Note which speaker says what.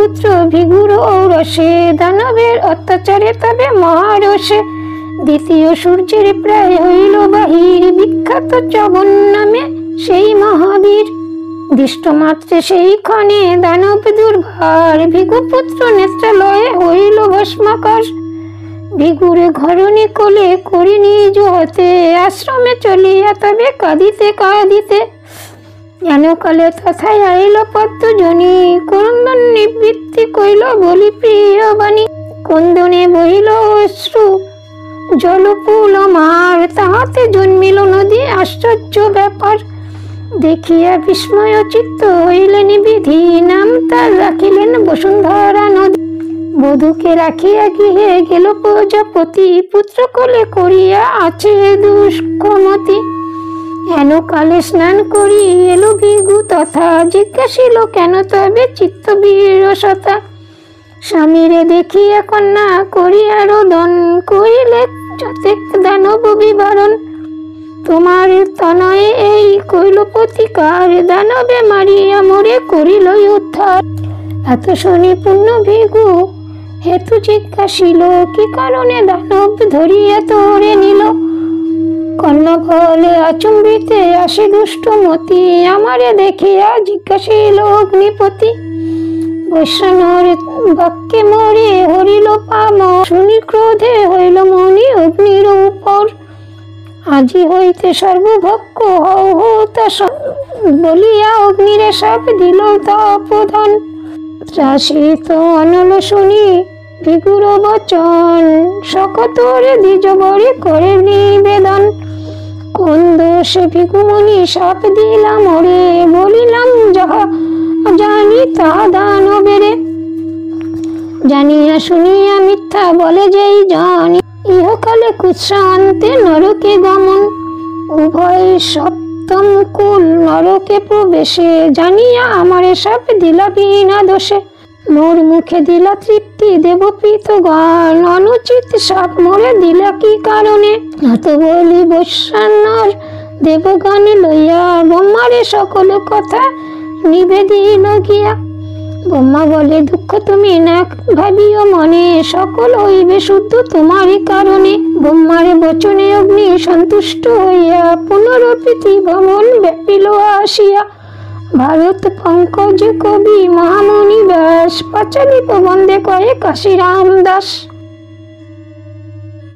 Speaker 1: পুত্র ভিগুর ঔরসে, দানবের অত্যাচারে তবে মহারসে। দ্বিতীয় সূর্যের প্রায় হইল বাহির, বিখ্যাত চ্যবন নামে সেই মহাবীর। দৃষ্ট মাত্রে সেই ক্ষণে দানব দুর্ভার, ভিগুপুত্র নেত্রালয়ে হইল ভস্মাকার। ভিগুরে ঘরণী কোলে করি নিজ হতে, আশ্রমে চলিয়া তবে কাঁদিতে কাঁদিতে। জ্ঞানকালে তথায় আইল পদ্মজনী, ক্রন্দন নিবৃত্তি কইল বলি প্রিয় বাণী। ক্রন্দনে বহিল অশ্রু জলপুল আমার, তাহাতে জন্মিল নদী আশ্চর্য ব্যাপার। দেখিয়া বিস্ময় চিত্ত হইলেন বিধি, নাম তার রাখিলেন বসুন্ধরা নদী। বধূকে রাখিয়া গৃহে গেল প্রজাপতি, পুত্র কোলে করিয়া আছে দুষ্কমতি। হেন কালে স্নান করি এলো ভিগু তথা, জিজ্ঞাসিল কেন তবে চিত্ত বিরসতা। স্বামীরে দেখিয়া কন্যা করিয়া রোদন, কহিলে যাতে দানব বিবরণ। তোমার তনয়ে এই কইল প্রতিকার, দানবে মারিয়া মোরে করিল উদ্ধার। এত শুনি পূর্ণ ভিগু হেতু জিজ্ঞাসিল, কি কারণে দানব ধরিয়া তোরে নিল। কন্যা বলে আচম্বিতে আসে দুষ্টমতি, আমারে দেখিয়া জিজ্ঞাসিল অগ্নিপতি। বৈষ্ণর বাক্যে মরে হরিল পাম, শুনি ক্রোধে হইল মনি অগ্নির উপর। আজি হইতে সর্বভক্ষ হও তা বলিয়া অগ্নিরে সাপ দিল তপোধন। ত্রাসিত অনল শুনি ভিগুর বচন, শকতরে দ্বিজবরে করে নিবেদন। কোন দোষে ভিগুমুনি সাপ দিলাম ওরে, বলিলাম যাহা জানি তাহা দানবেরে। জানিয়া শুনিয়া মিথ্যা বলে যেই জানি, ইহকালে কুৎসান্তে নরকে গমন। উভয় সপ্তম কুল নরকে প্রবেশে, জানিয়া আমারে সাপ দিলা বিনা দোষে। মোর মুখে দিলা তৃপ্তি দেবপ্রীতগণ, অনুচিত সাপ মোরে দিলা কি কারণে। এত বলি বৈষ্ণর দেবগণ লইয়া, ব্রহ্মারে সকল কথা নিবেদিল গিয়া। ব্রহ্মা বলে দুঃখ তুমি না ভাবিও মনে, সকল হইবে শুদ্ধ তোমারই কারণে। ব্রহ্মারে বচনে অগ্নি সন্তুষ্ট হইয়া, পুনরপিতি ভ্রমণ ব্যাপিল আসিয়া। ভারত পঙ্কজ কবি মহামণি ব্যাস, পাঁচালী প্রবন্ধে কয়ে কাশীরাম দাস।